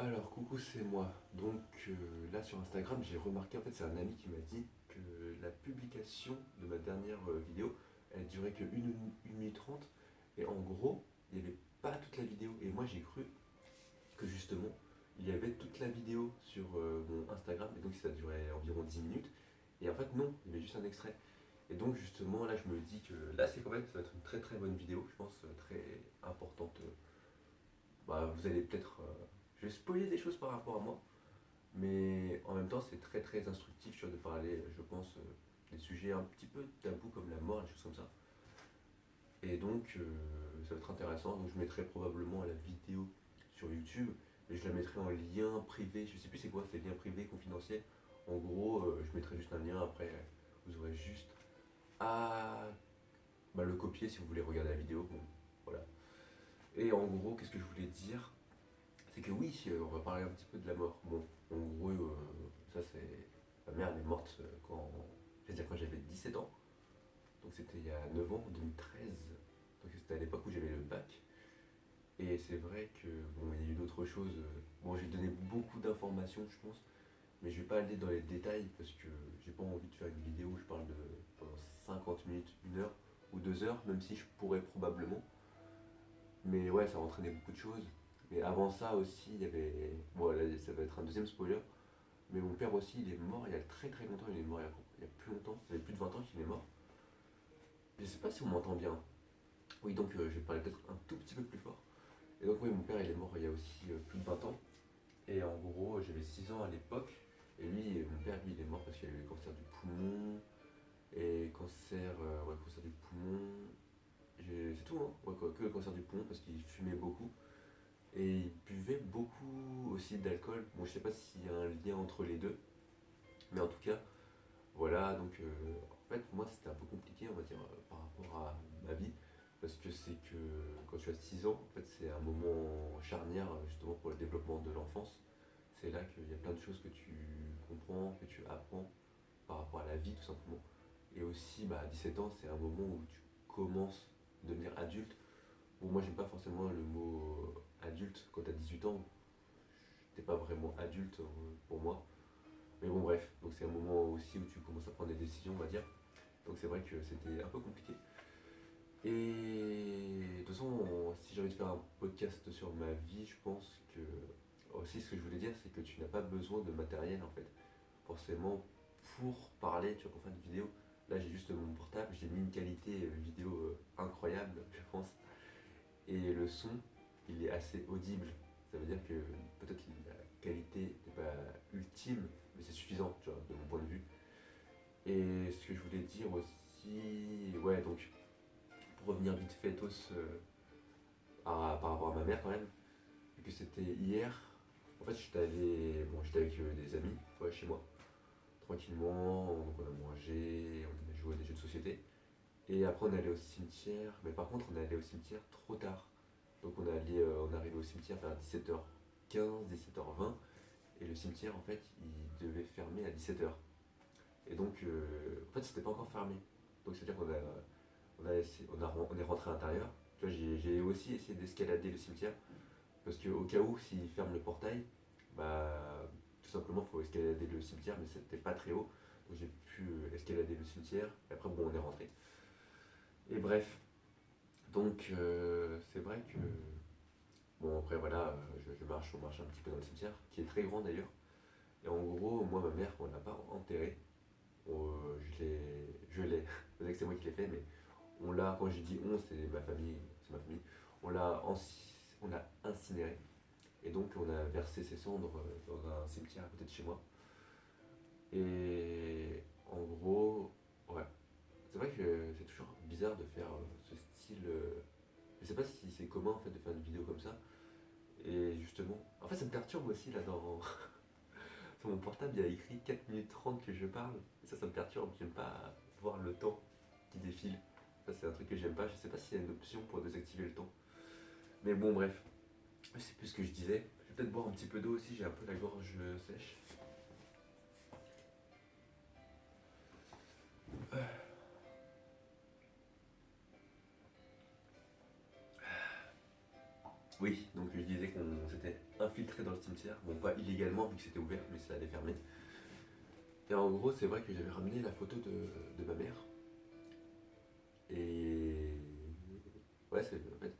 Alors, coucou, c'est moi. Donc là sur Instagram, j'ai remarqué, en fait, c'est un ami qui m'a dit que la publication de ma dernière vidéo, elle durait que 1 minute 30. Et en gros, il n'y avait pas toute la vidéo. Et moi, j'ai cru que justement, il y avait toute la vidéo sur mon Instagram. Et donc, ça durait environ 10 minutes. Et en fait, non, il y avait juste un extrait. Et donc, justement, là, je me dis que là, c'est quand même, ça va être une très très bonne vidéo, je pense, très importante. Bah, vous allez peut-être. Je vais spoiler des choses par rapport à moi, mais en même temps, c'est très très instructif, tu vois, de parler, je pense, des sujets un petit peu tabous comme la mort, des choses comme ça. Et donc, ça va être intéressant. Donc, je mettrai probablement la vidéo sur YouTube, mais je la mettrai en lien privé. Je sais plus c'est quoi, c'est lien privé, confidentiel. En gros, je mettrai juste un lien. Après, vous aurez juste à le copier si vous voulez regarder la vidéo. Bon, voilà. Et en gros, qu'est-ce que je voulais dire? C'est que oui, on va parler un petit peu de la mort. Bon, en gros, ça c'est. Ma mère elle est morte quand j'avais 17 ans. Donc c'était il y a 9 ans, en 2013. Donc c'était à l'époque où j'avais le bac. Et c'est vrai que, bon, il y a eu d'autres choses. Bon, j'ai donné beaucoup d'informations, je pense. Mais je vais pas aller dans les détails parce que j'ai pas envie de faire une vidéo où je parle de pendant 50 minutes, 1 heure ou 2 heures, même si je pourrais probablement. Mais ouais, ça entraînait beaucoup de choses. Mais avant ça aussi, il y avait. Bon, là, ça va être un deuxième spoiler. Mais mon père aussi, il est mort il y a très très longtemps. Il est mort il y a plus longtemps. Ça fait plus de 20 ans qu'il est mort. Je sais pas si on m'entend bien. Oui, donc je vais parler peut-être un tout petit peu plus fort. Et donc, oui, mon père, il est mort il y a aussi plus de 20 ans. Et en gros, j'avais 6 ans à l'époque. Et lui, mon père, lui, il est mort parce qu'il a eu le cancer du poumon. Et cancer du poumon. C'est tout, hein. Ouais, quoi, que le cancer du poumon parce qu'il fumait beaucoup. Et il buvait beaucoup aussi d'alcool. Bon, je sais pas s'il y a un lien entre les deux, mais en tout cas, voilà. Donc, en fait, moi, c'était un peu compliqué, on va dire, par rapport à ma vie, parce que c'est que quand tu as 6 ans, en fait, c'est un moment charnière justement pour le développement de l'enfance. C'est là qu'il y a plein de choses que tu comprends, que tu apprends par rapport à la vie, tout simplement. Et aussi, bah, à 17 ans, c'est un moment où tu commences à devenir adulte. Bon, moi, j'aime pas forcément le mot adulte quand tu as 18 ans. T'es pas vraiment adulte pour moi. Mais bon, bref, donc c'est un moment aussi où tu commences à prendre des décisions, on va dire. Donc c'est vrai que c'était un peu compliqué. Et de toute façon, si j'ai envie de faire un podcast sur ma vie, je pense que aussi ce que je voulais dire, c'est que tu n'as pas besoin de matériel en fait. Forcément, pour parler, tu vois, pour faire une vidéo, là j'ai juste mon portable, j'ai mis une qualité vidéo incroyable, je pense. Et le son, il est assez audible. Ça veut dire que peut-être la qualité n'est pas ultime, mais c'est suffisant, tu vois, de mon point de vue. Et ce que je voulais dire aussi, ouais, donc pour revenir vite fait tous par rapport à ma mère quand même, vu que c'était hier, en fait j'étais avec des amis, ouais, chez moi, tranquillement, donc on a mangé, on a joué à des jeux de société. Et après on est allé au cimetière, mais par contre on est allé au cimetière trop tard. Donc on est arrivé au cimetière vers 17h15, 17h20, et le cimetière en fait il devait fermer à 17h. Et donc en fait c'était pas encore fermé. Donc c'est à dire on est rentré à l'intérieur. Tu vois, j'ai aussi essayé d'escalader le cimetière, parce qu'au cas où s'il ferme le portail, bah tout simplement il faut escalader le cimetière, mais c'était pas très haut. Donc j'ai pu escalader le cimetière, et après bon on est rentré. Et bref, donc c'est vrai que bon, après, voilà, on marche un petit peu dans le cimetière, qui est très grand d'ailleurs. Et en gros, moi, ma mère, on l'a pas enterrée. Je l'ai, c'est vrai que c'est moi qui l'ai fait, mais quand je dis on, c'est ma famille. On l'a incinérée. Et donc, on a versé ses cendres dans un cimetière à côté de chez moi. Et en gros, ouais, c'est vrai que c'est toujours bizarre de faire ce style. Je sais pas si c'est commun en fait de faire une vidéo comme ça. Et justement, en fait, ça me perturbe aussi là sur mon portable, il y a écrit 4 minutes 30 que je parle. Et ça me perturbe. J'aime pas voir le temps qui défile. Ça, c'est un truc que j'aime pas. Je sais pas s'il y a une option pour désactiver le temps. Mais bon, bref, je sais plus ce que je disais. Je vais peut-être boire un petit peu d'eau aussi. J'ai un peu la gorge sèche. Oui, donc je disais qu'on c'était infiltré dans le cimetière. Bon, pas illégalement vu que c'était ouvert, mais ça allait fermer. Et en gros, c'est vrai que j'avais ramené la photo de ma mère. Et. Ouais, en fait,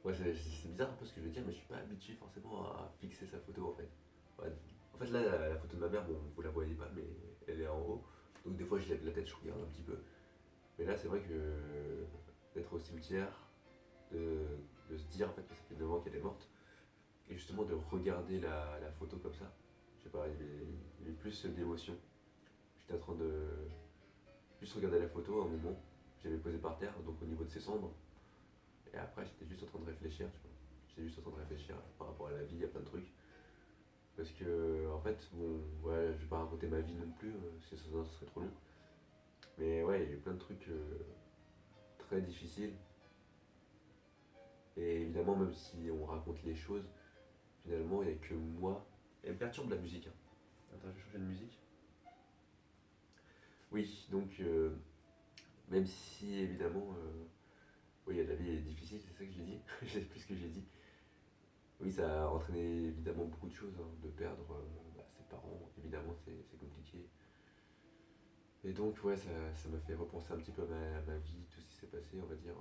ouais, c'est bizarre un peu ce que je veux dire, mais je suis pas habitué forcément à fixer sa photo en fait. Ouais. En fait, là, la photo de ma mère, bon, vous la voyez pas, mais elle est en haut. Donc, des fois, je lève la tête, je regarde un petit peu. Mais là, c'est vrai que d'être au cimetière, de, de se dire en fait que ça fait 9 ans qu'elle est morte, et justement de regarder la photo comme ça, je sais pas, il y avait plus d'émotion. J'étais en train de juste regarder la photo à un moment, j'avais posé par terre, donc au niveau de ses cendres, et après j'étais juste en train de réfléchir, tu vois. J'étais juste en train de réfléchir par rapport à la vie, à plein de trucs. Parce que, en fait, bon, ouais, je vais pas raconter ma vie non plus, parce que ça serait trop long. Mais ouais, il y a eu plein de trucs très difficiles. Et évidemment, même si on raconte les choses, finalement, il n'y a que moi. Elle me perturbe la musique, hein. Attends, je vais changer de musique. Oui, donc, même si évidemment, oui, la vie est difficile, c'est ça que j'ai dit. Je sais plus ce que j'ai dit. Oui, ça a entraîné évidemment beaucoup de choses, hein, de perdre ses parents, évidemment, c'est compliqué. Et donc, ouais, ça m'a fait repenser un petit peu à ma vie, tout ce qui s'est passé, on va dire.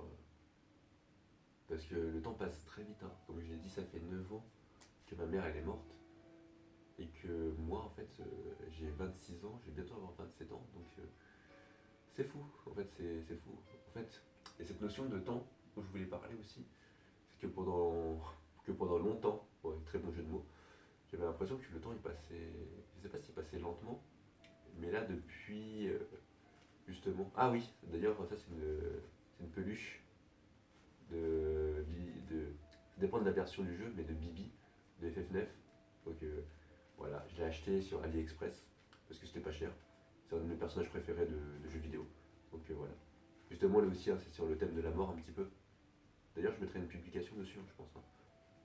Parce que le temps passe très vite, hein. Comme je l'ai dit, ça fait 9 ans que ma mère elle est morte. Et que moi, en fait, j'ai 26 ans, je vais bientôt avoir 27 ans. Donc, c'est fou, en fait, c'est fou. En fait, et cette notion de temps dont je voulais parler aussi, c'est que pendant longtemps, ouais, très bon jeu de mots, j'avais l'impression que le temps il passait, je sais pas s'il passait lentement, mais là depuis justement, ah oui, d'ailleurs ça c'est une peluche de, ça dépend de la version du jeu, mais de Bibi, de FF9. Donc voilà, je l'ai acheté sur AliExpress parce que c'était pas cher. C'est un de mes personnages préférés de jeux vidéo. Donc voilà. Justement là aussi, hein, c'est sur le thème de la mort un petit peu. D'ailleurs, je mettrai une publication dessus, hein, je pense, hein,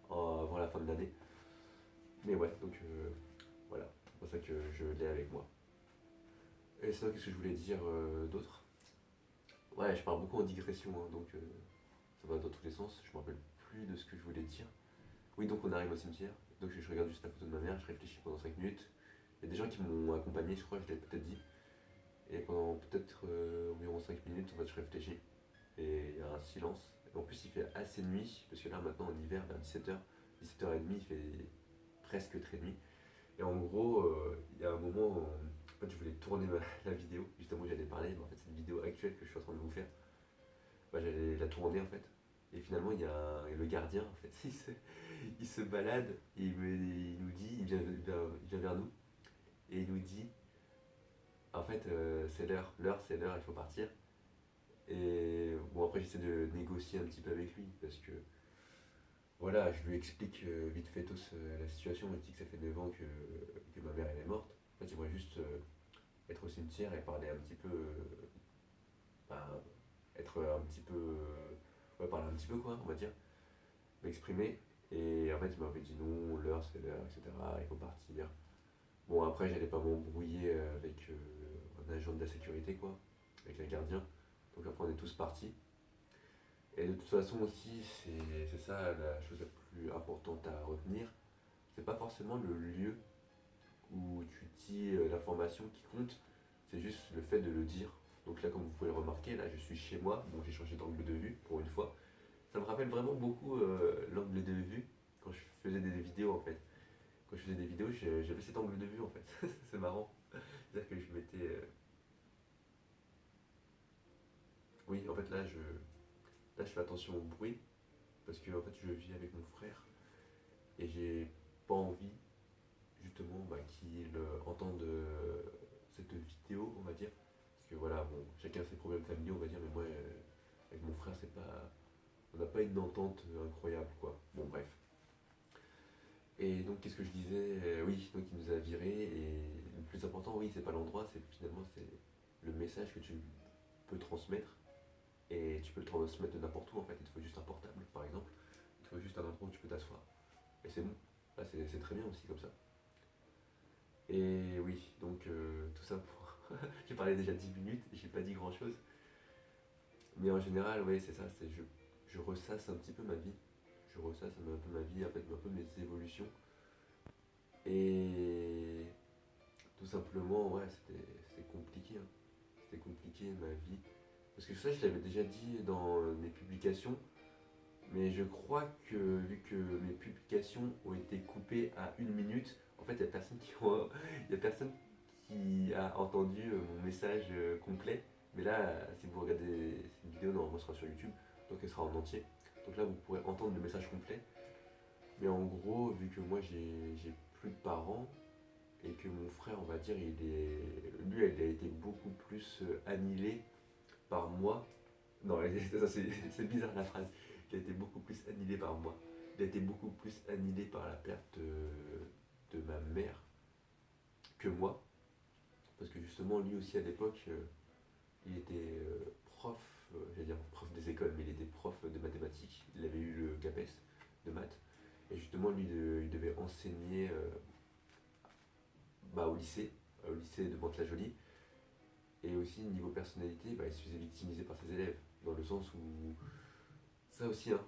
avant la fin de l'année. Mais ouais, donc voilà, c'est pour ça que je l'ai avec moi. Et sinon, qu'est-ce que je voulais dire d'autre? Ouais, je pars beaucoup en digression, hein, donc ça va dans tous les sens. Je me rappelle plus de ce que je voulais dire. Oui, donc on arrive au cimetière. Donc je regarde juste la photo de ma mère, je réfléchis pendant 5 minutes. Il y a des gens qui m'ont accompagné, je crois, je l'ai peut-être dit. Et pendant peut-être environ 5 minutes, en fait, je réfléchis. Et il y a un silence. Et en plus, il fait assez nuit, parce que là, maintenant, en hiver, vers 17h, 17h30, il fait presque très nuit. Et en gros, il y a un moment où en fait, je voulais tourner la vidéo. Justement, j'allais parler, mais en fait, c'est une vidéo actuelle que je suis en train de vous faire. Bah, j'allais la tourner en fait. Et finalement, le gardien, en fait, il se balade et il nous dit, il vient vers nous et il nous dit, en fait, c'est l'heure, c'est l'heure, il faut partir. Et bon, après, j'essaie de négocier un petit peu avec lui parce que voilà, je lui explique vite fait la situation. Je dis que ça fait 9 ans que ma mère elle est morte. En fait, j'aimerais juste être au cimetière et parler un petit peu, ben, être un petit peu, ouais, parler un petit peu quoi, on va dire, m'exprimer. Et en fait, il m'avait dit non, l'heure c'est l'heure, etc. Il faut partir. Bon, après, j'allais pas m'embrouiller avec un agent de la sécurité, quoi, avec un gardien. Donc après, on est tous partis. Et de toute façon aussi, c'est ça la chose la plus importante à retenir. C'est pas forcément le lieu où tu dis l'information qui compte, c'est juste le fait de le dire. Donc là, comme vous pouvez le remarquer, là, je suis chez moi. Bon, j'ai changé d'angle de vue pour une fois. Ça me rappelle vraiment beaucoup l'angle de vue quand je faisais des vidéos en fait. Quand je faisais des vidéos, j'avais cet angle de vue en fait. C'est marrant. C'est-à-dire que je mettais. Oui, en fait là, je fais attention au bruit parce que en fait, je vis avec mon frère et j'ai pas envie justement qu'il entende cette vidéo, on va dire. Parce que voilà, bon, chacun ses problèmes familiaux, on va dire, mais moi, avec mon frère, c'est pas. On n'a pas une entente incroyable, quoi. Bon, bref. Et donc, qu'est-ce que je disais? Oui, donc il nous a virés. Et le plus important, oui, c'est pas l'endroit, c'est finalement c'est le message que tu peux transmettre. Et tu peux le transmettre de n'importe où, en fait. Il te faut juste un portable, par exemple. Il te faut juste un endroit où tu peux t'asseoir. Et c'est bon. Là, c'est très bien aussi comme ça. Et oui, donc tout ça pour. J'ai parlé déjà 10 minutes et j'ai pas dit grand chose. Mais en général, oui, c'est ça. Je ressasse un petit peu ma vie. Je ressasse un peu ma vie, en fait, un peu mes évolutions. Et tout simplement, ouais, c'était compliqué, hein. C'était compliqué ma vie. Parce que ça, je l'avais déjà dit dans mes publications, mais je crois que vu que mes publications ont été coupées à 1 minute, en fait, il y a personne qui a entendu mon message complet. Mais là, si vous regardez cette vidéo, normalement, elle sera sur YouTube, donc elle sera en entier. Donc là, vous pourrez entendre le message complet. Mais en gros, vu que moi, j'ai plus de parents, et que mon frère, on va dire, lui, il a été beaucoup plus annihilé par moi. Non, ça, c'est bizarre la phrase. Il a été beaucoup plus annihilé par moi. Il a été beaucoup plus annihilé par la perte de ma mère que moi. Parce que justement, lui aussi, à l'époque, il était prof, j'allais dire prof des écoles, mais il était prof de mathématiques. Il avait eu le CAPES de maths. Et justement, lui, il devait enseigner au lycée de Mantes-la-Jolie. Et aussi, niveau personnalité, il se faisait victimiser par ses élèves. Dans le sens où. Ça aussi, hein.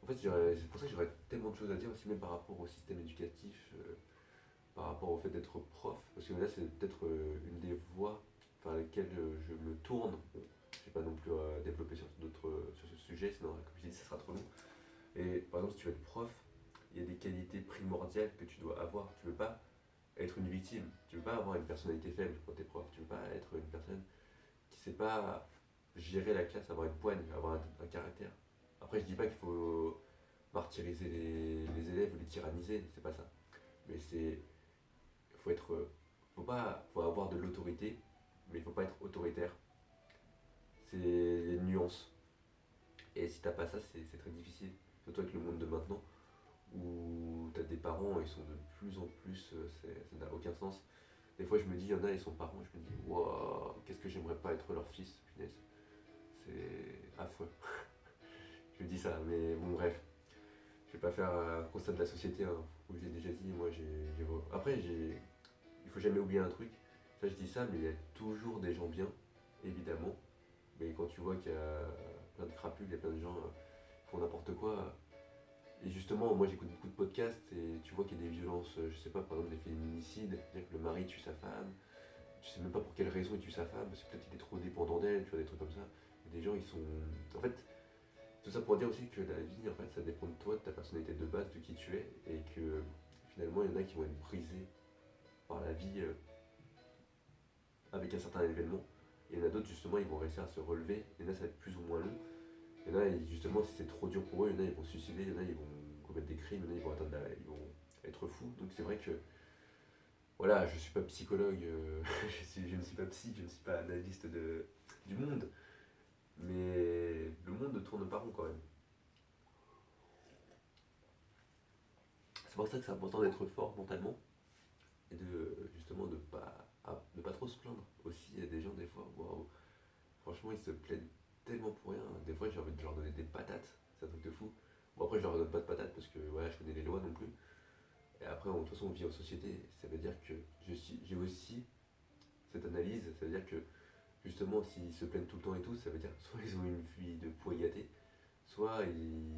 En fait, c'est pour ça que j'aurais tellement de choses à dire aussi, même par rapport au système éducatif, par rapport au fait d'être prof. Parce que là, c'est peut-être une des voies vers lesquelles je me tourne. Bon, je ne vais pas non plus développer sur ce sujet, sinon, comme je dis, ça sera trop long. Et par exemple, si tu veux être prof, il y a des qualités primordiales que tu dois avoir. Tu ne veux pas être une victime. Tu ne veux pas avoir une personnalité faible quand tu es prof. Tu ne veux pas être une personne qui ne sait pas gérer la classe, avoir une poigne, avoir un caractère. Après, je dis pas qu'il faut martyriser les élèves ou les tyranniser, c'est pas ça. Mais c'est. Faut être. Faut avoir de l'autorité, mais il faut pas être autoritaire. C'est les nuances. Et si t'as pas ça, c'est très difficile. Surtout avec le monde de maintenant, où t'as des parents, ils sont de plus en plus. Ça n'a aucun sens. Des fois, je me dis, il y en a, ils sont parents, je me dis, waouh, qu'est-ce que j'aimerais pas être leur fils, punaise. C'est affreux. Je dis ça, mais bon, bref. Je vais pas faire un constat de la société, hein, où j'ai déjà dit, moi Après, il faut jamais oublier un truc. Ça, je dis ça, mais il y a toujours des gens bien, évidemment. Mais quand tu vois qu'il y a plein de crapules, il y a plein de gens qui font n'importe quoi. Et justement, moi j'écoute beaucoup de podcasts et tu vois qu'il y a des violences, je sais pas, par exemple des féminicides, c'est-à-dire que le mari tue sa femme. Tu sais même pas pour quelle raison il tue sa femme, parce que peut-être qu'il est trop dépendant d'elle, tu vois, des trucs comme ça. Et des gens, ils sont. En fait, tout ça pour dire aussi que la vie, en fait, ça dépend de toi, de ta personnalité de base, de qui tu es, et que finalement, il y en a qui vont être brisés par la vie avec un certain événement. Et il y en a d'autres, justement, ils vont réussir à se relever. Il y en a, ça va être plus ou moins long. Il y en a, justement, si c'est trop dur pour eux, il y en a, ils vont se suicider, il y en a, ils vont commettre des crimes, il y en a, ils vont être fous. Donc c'est vrai que, voilà, je suis pas psychologue, je ne suis pas psy, je ne suis pas analyste du monde, mais le monde ne tourne pas rond quand même. C'est pour ça que c'est important d'être fort mentalement et de justement de pas trop se plaindre. Aussi, il y a des gens, des fois, waouh, franchement, ils se plaignent tellement pour rien. Des fois, j'ai envie de leur donner des patates, c'est un truc de fou. Bon, après, je leur donne pas de patates parce que voilà, je connais les lois non plus. Et après, de toute façon, on vit en société. Ça veut dire que j'ai aussi cette analyse. Ça veut dire que justement, s'ils se plaignent tout le temps et tout, ça veut dire soit ils ont une vie de pourri gâté, soit ils.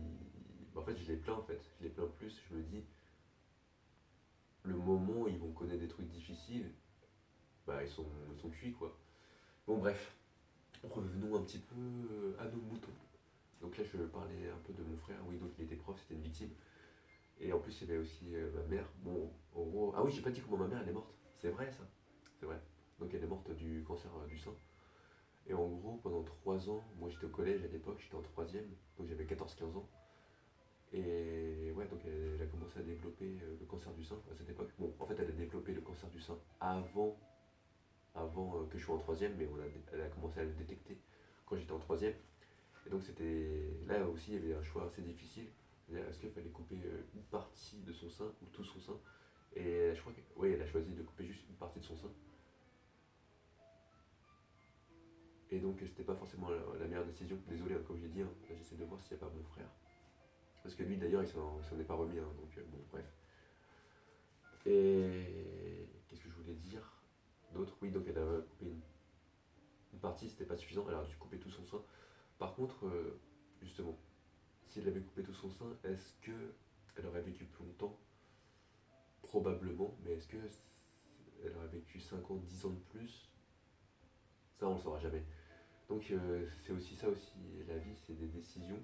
En fait, je les plains en fait. Je les plains plus. Je me dis, le moment où ils vont connaître des trucs difficiles, ils sont cuits quoi. Bon, bref, revenons un petit peu à nos moutons. Donc là, je parlais un peu de mon frère. Oui, donc il était prof, c'était une victime. Et en plus, il y avait aussi ma mère. Bon, en gros. Ah oui, j'ai pas dit comment ma mère elle est morte. C'est vrai ça. C'est vrai. Donc elle est morte du cancer du sein. Et en gros, pendant 3 ans, moi j'étais au collège à l'époque, j'étais en troisième, donc j'avais 14-15 ans. Et ouais, donc elle a commencé à développer le cancer du sein à cette époque. Bon, en fait, elle a développé le cancer du sein avant que je sois en troisième, mais elle a commencé à le détecter quand j'étais en troisième. Et donc c'était là aussi, il y avait un choix assez difficile. C'est-à-dire, est-ce qu'il fallait couper une partie de son sein ou tout son sein? Et je crois que, oui, elle a choisi de couper juste une partie de son sein. Et donc c'était pas forcément la meilleure décision. Désolé, hein, comme j'ai dit, hein, là, j'essaie de voir s'il n'y a pas mon frère. Parce que lui d'ailleurs il s'en est pas remis, hein, donc bon bref. Et qu'est-ce que je voulais dire d'autre? Oui, donc elle a coupé une partie, c'était pas suffisant, elle a dû couper tout son sein. Par contre, justement, si elle avait coupé tout son sein, est-ce que elle aurait vécu plus longtemps? probablement, mais est-ce que elle aurait vécu 5 ans, 10 ans de plus? Ça, on le saura jamais. Donc c'est aussi ça aussi, la vie, c'est des décisions.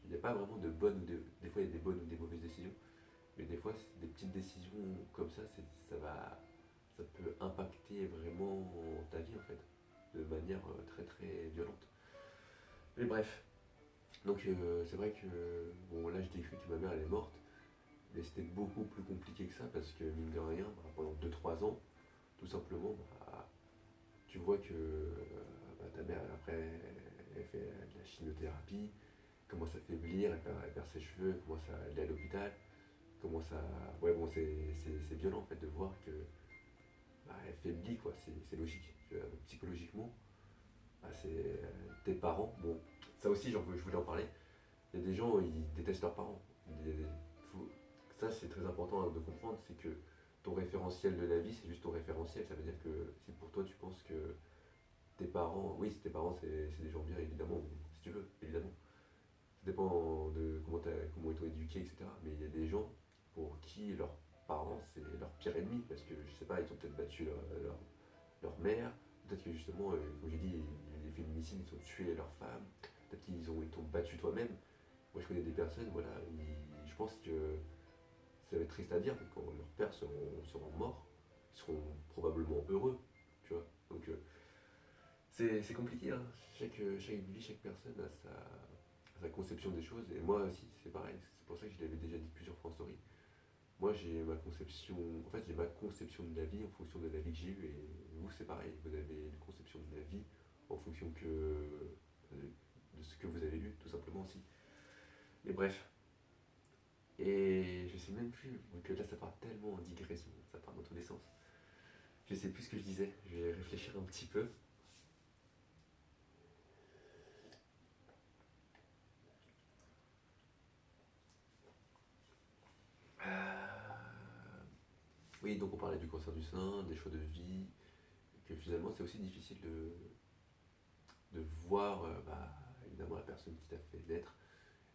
Il n'y a pas vraiment de bonnes ou des fois il y a des bonnes ou des mauvaises décisions, mais des fois c'est des petites décisions comme ça, ça peut impacter vraiment ta vie en fait, de manière très très violente. Mais bref, donc c'est vrai que bon là je décris que ma mère elle est morte, mais c'était beaucoup plus compliqué que ça parce que mine de rien, bah, pendant 2 3 ans, tout simplement, bah, tu vois que bah, ta mère après elle fait de la chimiothérapie, commence à faiblir, elle perd ses cheveux, elle commence à aller à l'hôpital, commence à. Ouais, bon, c'est violent en fait de voir que bah, elle faiblit, quoi, c'est logique. Psychologiquement, bah, c'est tes parents. Bon, ça aussi, je voulais en parler. Il y a des gens, ils détestent leurs parents. Faut- ça, c'est très important de comprendre, c'est que ton référentiel de la vie, c'est juste ton référentiel. Ça veut dire que si pour toi, tu penses que tes parents, oui, si tes parents, c'est des gens bien, évidemment, si tu veux, évidemment. Ça dépend de comment ils t'ont éduqué, etc. Mais il y a des gens pour qui leurs parents, c'est leur pire ennemi, parce que, je sais pas, ils ont peut-être battu leur mère, peut-être que justement, comme j'ai dit, les féminicides, ils ont tué leur femme, peut-être ils t'ont battu toi-même. Moi, je connais des personnes, voilà, je pense que ça va être triste à dire, mais quand leurs pères seront morts, ils seront probablement heureux, tu vois. Donc, c'est compliqué, hein. Chaque vie, chaque personne a sa conception des choses. Et moi aussi, c'est pareil. C'est pour ça que je l'avais déjà dit plusieurs fois en story. Moi, j'ai ma conception. En fait, j'ai ma conception de la vie en fonction de la vie que j'ai eue. Et vous, c'est pareil. Vous avez une conception de la vie en fonction de ce que vous avez lu, tout simplement aussi. Mais bref. Et je sais même plus. Donc là, ça part tellement en digression. Ça part dans tous les sens. Je sais plus ce que je disais. Je vais réfléchir un petit peu. Oui, donc on parlait du cancer du sein, des choix de vie, que finalement c'est aussi difficile de voir bah, évidemment la personne qui t'a fait naître,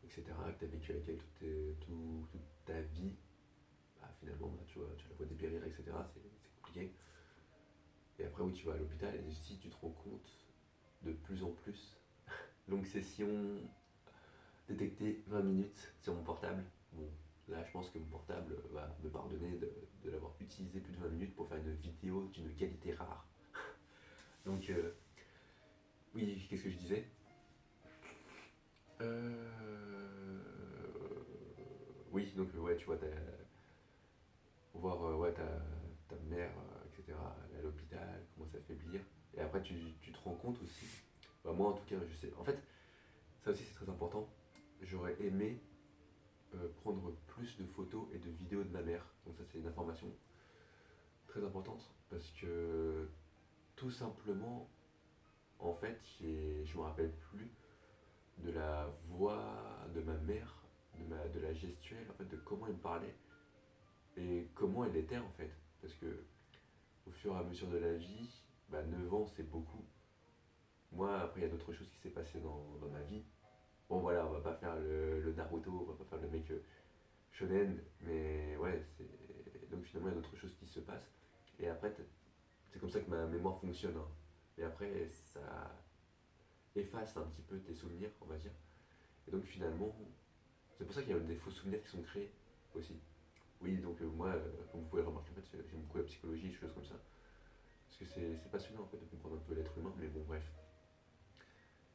etc., que tu as vécu avec elle toute ta vie, bah, finalement bah, tu la vois dépérir, etc., c'est compliqué. Et après oui tu vas à l'hôpital et si tu te rends compte de plus en plus, longue session, détectée 20 minutes sur mon portable, bon là je pense que mon portable va me pardonner de l'avoir utilisé plus de 20 minutes pour faire une vidéo d'une qualité rare. Donc oui, qu'est-ce que je disais? Oui, donc ouais, tu vois, voir ouais, ta mère, etc., aller à l'hôpital, commence à faiblir. Et après, tu te rends compte aussi, bah, moi en tout cas, je sais, en fait, ça aussi c'est très important, j'aurais aimé prendre plus de photos et de vidéos de ma mère. Donc ça c'est une information très importante, parce que tout simplement, en fait, je me rappelle plus de la voix de ma mère, de la gestuelle, en fait, de comment elle me parlait et comment elle était en fait. Parce que au fur et à mesure de la vie, bah, 9 ans c'est beaucoup. Moi, après, il y a d'autres choses qui s'est passé dans ma vie. Bon, voilà, on va pas faire le Naruto, on va pas faire le mec shonen, mais ouais, donc finalement, il y a d'autres choses qui se passent. Et après, c'est comme ça que ma mémoire fonctionne, hein. Et après, ça efface un petit peu tes souvenirs, on va dire. Et donc finalement, c'est pour ça qu'il y a des faux souvenirs qui sont créés aussi. Oui, donc moi, comme vous pouvez le remarquer, en fait, j'aime beaucoup la psychologie, des choses comme ça. Parce que c'est passionnant en fait de comprendre un peu l'être humain, mais bon, bref.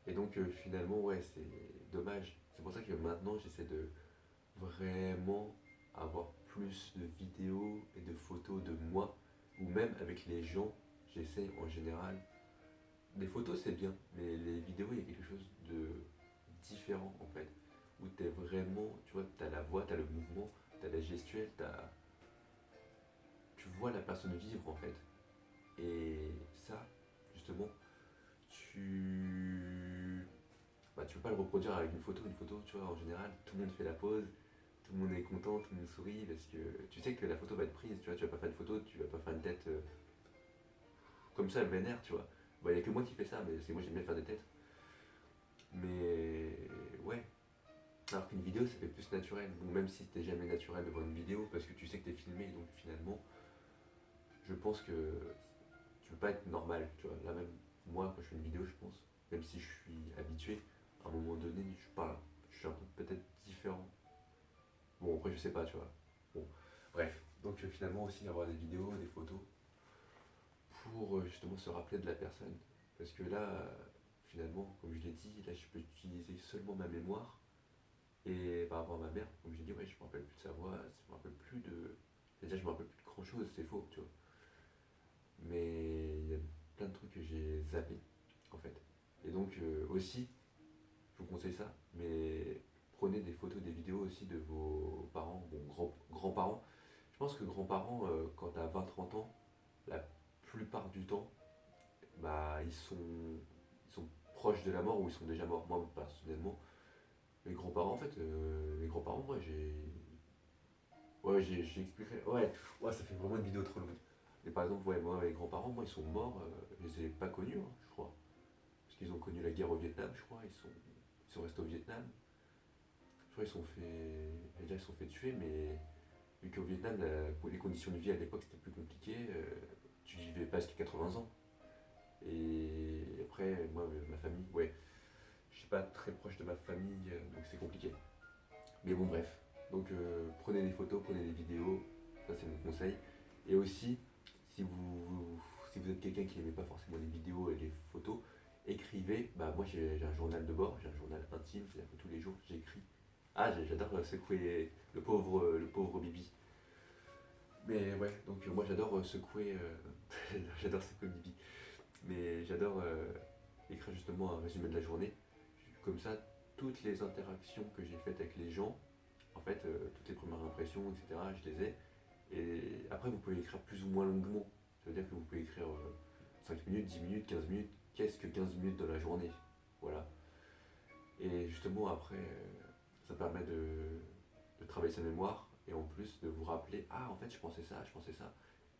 Et donc finalement, ouais, c'est dommage. C'est pour ça que maintenant, j'essaie de vraiment avoir plus de vidéos et de photos de moi, ou même avec les gens, j'essaie en général. Des photos, c'est bien, mais les vidéos, il y a quelque chose de différent en fait. Où t'es vraiment, tu vois, t'as la voix, t'as le mouvement, t'as la gestuelle, tu vois la personne vivre en fait. Et ça, justement, tu tu peux pas le reproduire avec une photo. Une photo, tu vois, en général, tout le monde fait la pause, tout le monde est content, tout le monde sourit, parce que tu sais que la photo va être prise, tu vois, tu vas pas faire une photo, tu vas pas faire une tête comme ça, vénère, tu vois. Bah, il y a que moi qui fais ça, mais c'est moi j'aime bien faire des têtes. Mais ouais, Alors qu'une vidéo, ça fait plus naturel. Bon, même si c'était jamais naturel de voir une vidéo, parce que tu sais que t'es filmé, donc finalement, je pense que tu peux pas être normal. Tu vois, là même, moi, quand je fais une vidéo, je pense, même si je suis habitué, à un moment donné, je suis un peu peut-être différent. Bon, après, je sais pas, tu vois. Bon, bref. Donc finalement aussi avoir des vidéos, des photos, pour justement se rappeler de la personne. Parce que là, finalement, comme je l'ai dit, là, je peux utiliser seulement ma mémoire. Et par rapport à ma mère, comme j'ai dit, ouais, je me rappelle plus de sa voix, je me rappelle plus de. C'est-à-dire, je me rappelle plus de grand chose, c'est faux, tu vois. Mais il y a plein de trucs que j'ai zappé, en fait. Et donc, aussi, je vous conseille ça, mais prenez des photos, des vidéos aussi de vos parents, bon, grands-parents. Je pense que grands-parents, quand t'as 20-30 ans, la plupart du temps, bah, ils sont proches de la mort ou ils sont déjà morts. Moi, personnellement, mes grands-parents, en fait, mes grands-parents, moi, j'ai expliqué. Ouais, ouais, ça fait vraiment une vidéo trop longue. Mais par exemple, ouais, moi, mes grands-parents, moi, ils sont morts, je les ai pas connus, hein, je crois. Parce qu'ils ont connu la guerre au Vietnam, je crois. Ils sont restés au Vietnam. Je crois qu'ils sont fait. J'allais dire, ils sont fait tuer, mais vu qu'au Vietnam, les conditions de vie à l'époque, c'était plus compliqué, tu vivais pas jusqu'à 80 ans. Et après, moi, ma famille, ouais, je suis pas très proche de ma famille, donc c'est compliqué. Mais bon, bref. Donc, prenez des photos, prenez des vidéos, ça c'est mon conseil. Et aussi, si vous êtes quelqu'un qui n'aimait pas forcément les vidéos et les photos, écrivez. Bah, moi j'ai un journal de bord, j'ai un journal intime, c'est-à-dire que tous les jours j'écris. Ah, j'adore secouer le pauvre Bibi. Mais ouais, donc moi j'adore secouer. J'adore secouer Bibi. Mais j'adore écrire justement un résumé de la journée. Comme ça, toutes les interactions que j'ai faites avec les gens, en fait, toutes les premières impressions, etc., je les ai. Et après, vous pouvez écrire plus ou moins longuement. Ça veut dire que vous pouvez écrire 5 minutes, 10 minutes, 15 minutes. Qu'est-ce que 15 minutes dans la journée? Voilà. Et justement, après, ça permet de travailler sa mémoire et en plus de vous rappeler, ah, en fait, je pensais ça, je pensais ça.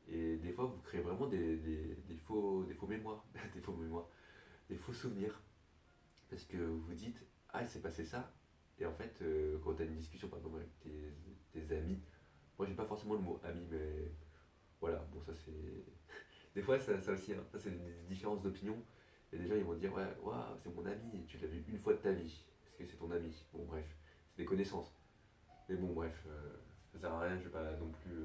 Et des fois, vous créez vraiment des faux mémoires, des faux mémoires, des faux souvenirs. Parce que vous vous dites, ah, il s'est passé ça. Et en fait, quand tu as une discussion, par exemple, avec tes amis, moi, j'ai pas forcément le mot ami, mais voilà, bon, ça c'est. Des fois, ça aussi, hein, ça c'est des différences d'opinion. Et des gens, ils vont dire, ouais, waouh, c'est mon ami, et tu l'as vu une fois de ta vie. Est-ce que c'est ton ami? Bon, bref, c'est des connaissances. Mais bon, bref, ça sert à rien, je vais pas non plus.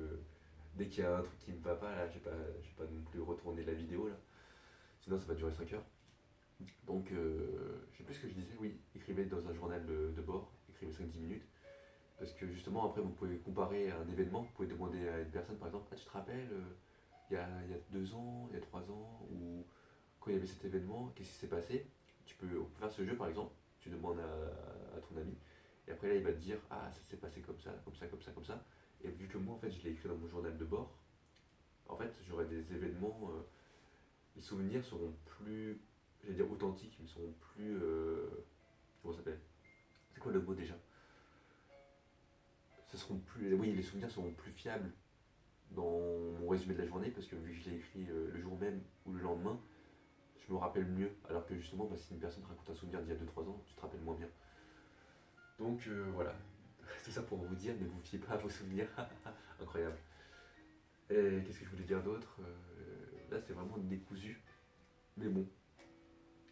Dès qu'il y a un truc qui me va pas, là, je vais pas non plus retourner la vidéo, là. Sinon, ça va durer 5 heures. Donc, je sais plus ce que je disais, oui, écrivez dans un journal de bord, écrivez 5-10 minutes. Parce que justement, après, vous pouvez comparer à un événement, vous pouvez demander à une personne, par exemple, ah, tu te rappelles, il y a 2 ans, il y a 3 ans, ou quand il y avait cet événement, qu'est-ce qui s'est passé? On peut faire ce jeu, par exemple, tu demandes à ton ami, et après là, il va te dire, ah, ça s'est passé comme ça, comme ça, comme ça, comme ça. Et vu que moi, en fait, je l'ai écrit dans mon journal de bord, en fait, j'aurai des événements, les souvenirs seront plus, j'allais dire authentiques, mais seront plus, comment ça s'appelle? C'est quoi le mot déjà? Oui, les souvenirs seront plus fiables dans mon résumé de la journée parce que vu que je l'ai écrit le jour même ou le lendemain, je me rappelle mieux. Alors que justement, bah, si une personne raconte un souvenir d'il y a 2-3 ans, tu te rappelles moins bien. Donc voilà, tout ça pour vous dire, ne vous fiez pas à vos souvenirs. Incroyable. Et qu'est-ce que je voulais dire d'autre? Là, c'est vraiment décousu. Mais bon,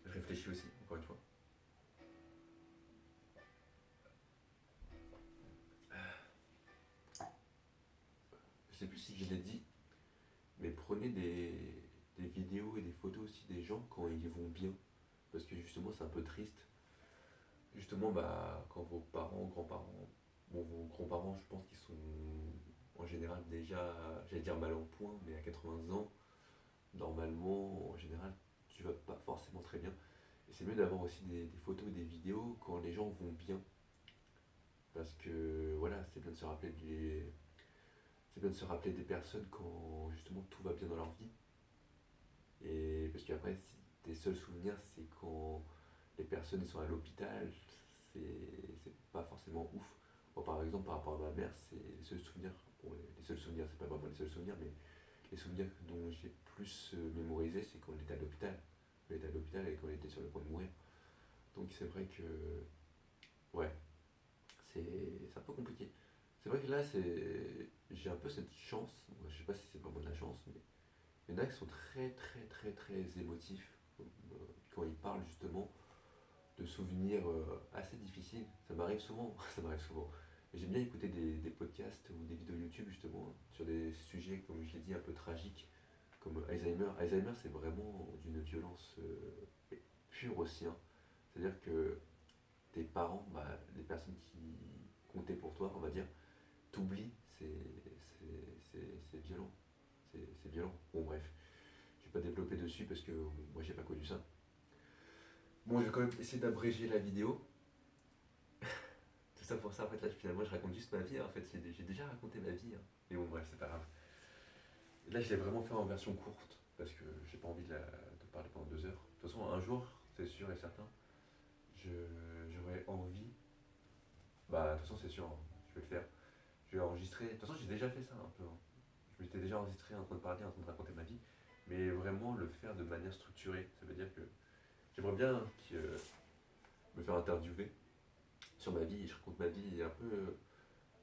je réfléchis aussi, encore une fois. Je sais plus si je l'ai dit, mais prenez des vidéos et des photos aussi des gens quand ils vont bien. Parce que justement, c'est un peu triste. Justement, bah, quand vos parents, grands-parents, bon, vos grands-parents, je pense qu'ils sont en général déjà, j'allais dire mal en point, mais à 80 ans, normalement, en général, tu vas pas forcément très bien. Et c'est mieux d'avoir aussi des photos, des vidéos quand les gens vont bien. Parce que voilà, c'est bien de se rappeler des personnes quand justement tout va bien dans leur vie. Et parce qu'après, si tes seuls souvenirs, c'est quand les personnes sont à l'hôpital, c'est pas forcément ouf. Moi, par exemple, par rapport à ma mère, c'est les seuls souvenirs, bon, les seuls souvenirs, c'est pas vraiment les seuls souvenirs, mais les souvenirs dont j'ai plus mémorisé, c'est quand elle était à l'hôpital. Elle était à l'hôpital et quand elle était sur le point de mourir. Donc c'est vrai que, ouais, c'est un peu compliqué. C'est vrai que là, j'ai un peu cette chance, moi, je sais pas si c'est vraiment de la chance, mais il y en a qui sont très très très très émotifs quand ils parlent justement de souvenirs assez difficiles. Ça m'arrive souvent, ça m'arrive souvent. Et j'aime bien écouter des podcasts ou des vidéos YouTube justement sur des sujets, comme je l'ai dit, un peu tragiques, comme Alzheimer. Alzheimer, c'est vraiment d'une violence pure aussi, hein. C'est-à-dire que tes parents, bah, les personnes qui comptaient pour toi, on va dire, t'oublient, c'est violent. C'est violent. Bon, bref, je vais pas développer dessus parce que moi, j'ai pas connu ça. Bon, je vais quand même essayer d'abréger la vidéo. Tout ça pour ça, en fait, là, finalement, je raconte juste ma vie, hein. En fait, j'ai déjà raconté ma vie, hein. Mais bon, bref, c'est pas grave. Là, je l'ai vraiment fait en version courte parce que j'ai pas envie de parler pendant 2 heures. De toute façon, un jour, c'est sûr et certain, j'aurai envie. Bah, de toute façon, c'est sûr, hein, je vais le faire. Je vais enregistrer. De toute façon, j'ai déjà fait ça un peu, hein. Je m'étais déjà enregistré en train de parler, en train de raconter ma vie. Mais vraiment le faire de manière structurée. Ça veut dire que j'aimerais bien me faire interviewer sur ma vie. Je raconte ma vie et un peu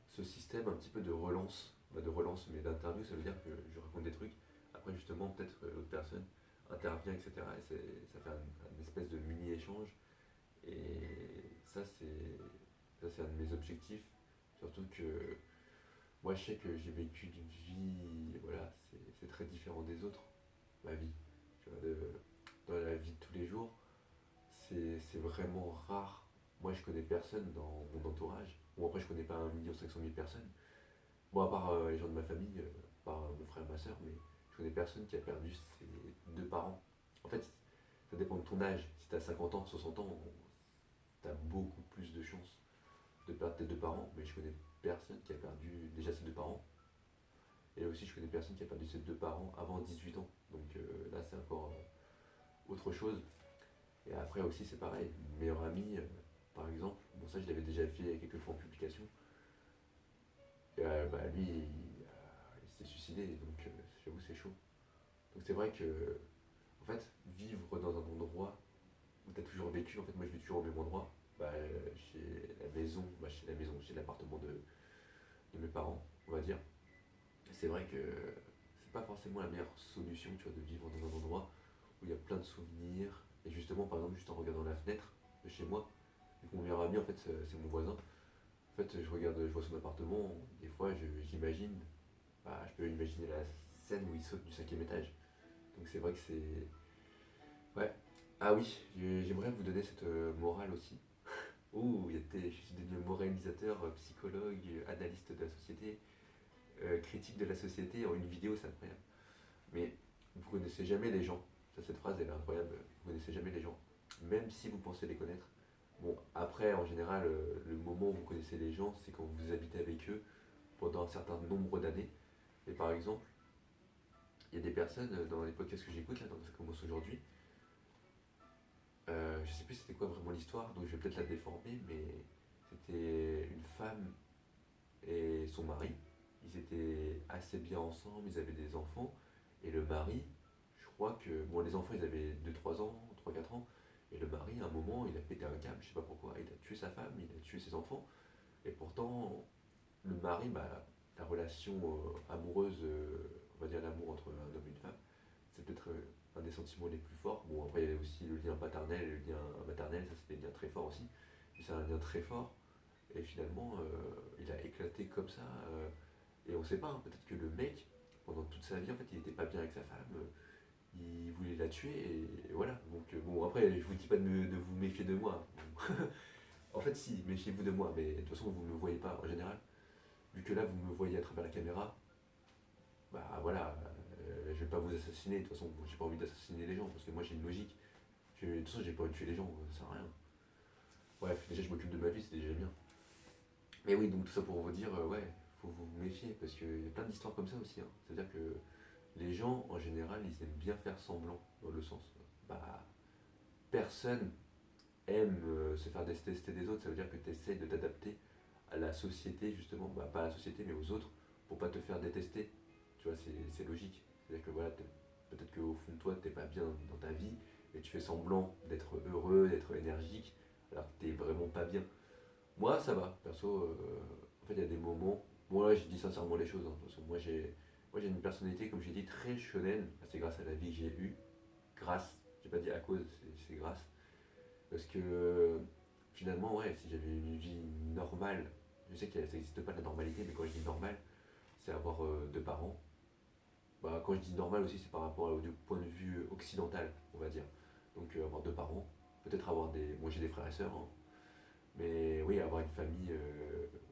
ce système un petit peu de relance. Bah, de relance, mais d'interview, ça veut dire que je raconte des trucs. Après, justement, peut-être l'autre personne intervient, etc. Et ça fait un espèce de mini-échange. Et ça, c'est un de mes objectifs. Surtout que moi, je sais que j'ai vécu une vie, voilà, c'est très différent des autres, ma vie. Tu vois, dans la vie de tous les jours, c'est vraiment rare. Moi, je connais personne dans mon entourage. Bon, après, je connais pas 1 500 000 personnes. Bon, à part les gens de ma famille, par mon frère et ma soeur, mais je connais personne qui a perdu ses 2 parents. En fait, ça dépend de ton âge. Si tu as 50 ans, 60 ans, tu as beaucoup plus de chances de perdre tes 2 parents. Mais je connais personne qui a perdu déjà ses 2 parents. Et aussi, je connais personne qui a perdu ses 2 parents avant 18 ans. Donc là, c'est encore autre chose. Et après aussi, c'est pareil. Mon meilleur ami, par exemple, bon, ça, je l'avais déjà fait quelques fois en publication. Et bah, lui, il s'est suicidé. Donc j'avoue, c'est chaud. Donc c'est vrai que, en fait, vivre dans un endroit où tu as toujours vécu, en fait, moi, je vis toujours au même endroit. Bah, chez la maison, chez l'appartement de mes parents, on va dire. C'est vrai que c'est pas forcément la meilleure solution, tu vois, de vivre dans un endroit où il y a plein de souvenirs. Et justement, par exemple, juste en regardant la fenêtre de chez moi, vu que mon meilleur ami, en fait, c'est mon voisin. En fait, je vois son appartement, des fois, j'imagine, bah, je peux imaginer la scène où il saute du 5e étage. Donc c'est vrai que c'est... Ouais. Ah oui, j'aimerais vous donner cette morale aussi. Oh, je suis devenu moralisateur, psychologue, analyste de la société, critique de la société en une vidéo, c'est incroyable. Mais vous connaissez jamais les gens. Ça, cette phrase, elle est incroyable. Vous connaissez jamais les gens, même si vous pensez les connaître. Bon, après, en général, le moment où vous connaissez les gens, c'est quand vous habitez avec eux pendant un certain nombre d'années. Et par exemple, il y a des personnes dans les podcasts que j'écoute, là, dans Ça commence aujourd'hui, je sais plus c'était quoi vraiment l'histoire, donc je vais peut-être la déformer, mais c'était une femme et son mari. Ils étaient assez bien ensemble, ils avaient des enfants, et le mari, je crois que. Bon, les enfants, ils avaient 2 3 ans, 3 4 ans, et le mari, à un moment, il a pété un câble, je sais pas pourquoi, il a tué sa femme, il a tué ses enfants, et pourtant, le mari, bah, la relation amoureuse, on va dire l'amour entre un homme et une femme, c'est peut-être un des sentiments les plus forts. Bon, après, il y avait aussi le lien paternel et le lien maternel, ça c'est des liens très forts aussi, mais c'est un lien très fort. Et finalement, il a éclaté comme ça. Et on sait pas, hein, peut-être que le mec, pendant toute sa vie, en fait, il était pas bien avec sa femme. Il voulait la tuer et voilà. Donc, bon, après, je vous dis pas de vous méfier de moi. En fait, si, méfiez-vous de moi, mais de toute façon, vous ne me voyez pas en général. Vu que là, vous me voyez à travers la caméra, bah voilà, je vais pas vous assassiner. De toute façon, j'ai pas envie d'assassiner les gens parce que moi, j'ai une logique. De toute façon, j'ai pas envie de tuer les gens, ça sert à rien. Bref, déjà, je m'occupe de ma vie, c'est déjà bien. Mais oui, donc tout ça pour vous dire, ouais, faut vous méfier, parce qu'il y a plein d'histoires comme ça aussi, hein. C'est-à-dire que les gens, en général, ils aiment bien faire semblant, dans le sens, bah, personne aime se faire détester des autres, ça veut dire que tu essaies de t'adapter à la société, justement, bah, pas à la société, mais aux autres, pour pas te faire détester. Tu vois, c'est logique. C'est-à-dire que voilà, peut-être qu'au fond de toi, t'es pas bien dans ta vie, et tu fais semblant d'être heureux, d'être énergique, alors que t'es vraiment pas bien. Moi, ça va, perso. En fait, il y a des moments. Bon, là, je dis sincèrement les choses, hein. De toute façon, moi, j'ai une personnalité, comme j'ai dit, très shonen. C'est grâce à la vie que j'ai eue. Grâce, j'ai pas dit à cause, c'est grâce. Parce que finalement, ouais, si j'avais une vie normale, je sais que ça n'existe pas la normalité, mais quand je dis normal, c'est avoir deux parents. Bah, quand je dis normal aussi, c'est par rapport au du point de vue occidental, on va dire. Donc avoir deux parents, peut-être avoir des. Moi j'ai des frères et sœurs, hein. Mais oui, avoir une famille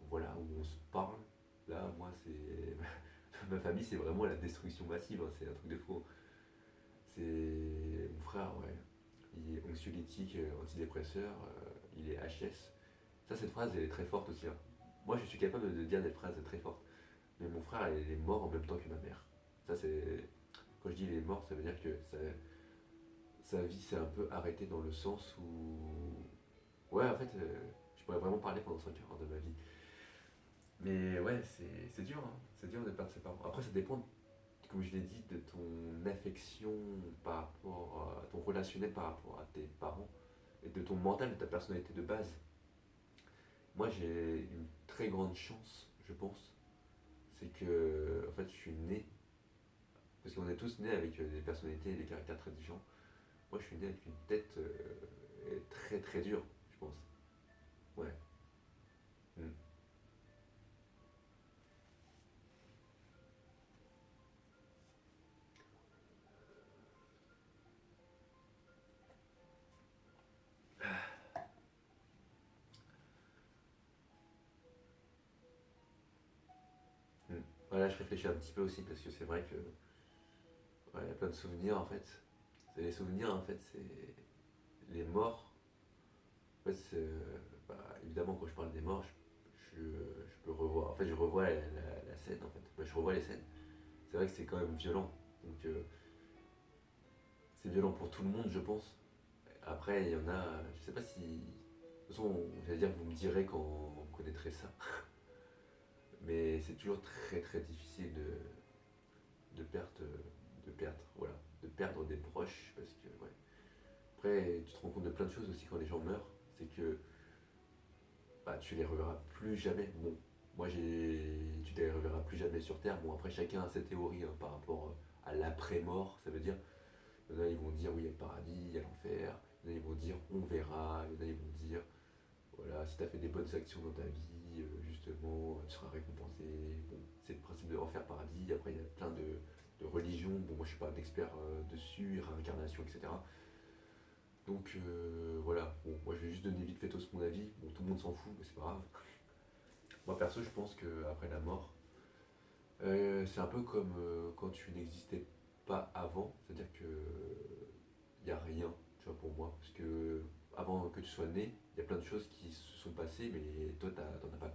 voilà, où on se parle, là, moi, c'est. Ma famille, c'est vraiment la destruction massive, hein. C'est un truc de faux. C'est. Mon frère, ouais. Il est anxiolytique, antidépresseur, il est HS. Ça, cette phrase, elle est très forte aussi, hein. Moi, je suis capable de dire des phrases très fortes. Mais mon frère, il est mort en même temps que ma mère. Ça, c'est. Quand je dis il est mort, ça veut dire que sa vie s'est un peu arrêtée dans le sens où. Ouais, en fait, je pourrais vraiment parler pendant 5 heures de ma vie. Mais ouais, c'est dur, hein. C'est dur de perdre ses parents. Après, ça dépend, comme je l'ai dit, de ton affection par rapport à ton relationnel par rapport à tes parents et de ton mental, de ta personnalité de base. Moi, j'ai une très grande chance, je pense. C'est que, en fait, je suis né, parce qu'on est tous nés avec des personnalités et des caractères très différents. Moi, je suis né avec une tête très très dure, je pense. Ouais. Mm. Mm. Voilà, je réfléchis un petit peu aussi parce que c'est vrai que ouais, il y a plein de souvenirs en fait. C'est les souvenirs en fait, c'est les morts. En fait, bah, évidemment, quand je parle des morts, je peux revoir. En fait, je revois la scène en fait. Bah, je revois les scènes. C'est vrai que c'est quand même violent. Donc, c'est violent pour tout le monde, je pense. Après, il y en a. Je sais pas si. De toute façon, j'allais dire, vous me direz quand vous connaîtrez ça. Mais c'est toujours très très difficile de perdre, voilà, de perdre des proches parce que ouais. Après, tu te rends compte de plein de choses aussi quand les gens meurent, c'est que bah, tu les reverras plus jamais. Bon, tu les reverras plus jamais sur Terre. Bon, après, chacun a ses théories hein, par rapport à l'après-mort. Ça veut dire, il y en a, ils vont dire oui, il y a le paradis, il y a l'enfer. Il y en a, ils vont dire on verra. Il y en a, ils vont dire voilà, si tu as fait des bonnes actions dans ta vie, justement, tu seras récompensé. Bon, c'est le principe de l'enfer, paradis. Après, il y a plein de religions. Bon, moi, je suis pas un expert dessus, réincarnation, etc. Donc voilà, bon, moi je vais juste donner vite fait tous mon avis. Bon, tout le monde s'en fout, mais c'est pas grave. Moi perso, je pense qu'après la mort, c'est un peu comme quand tu n'existais pas avant, c'est-à-dire que il n'y a rien, tu vois, pour moi. Parce que avant que tu sois né, il y a plein de choses qui se sont passées, mais toi, t'en as pas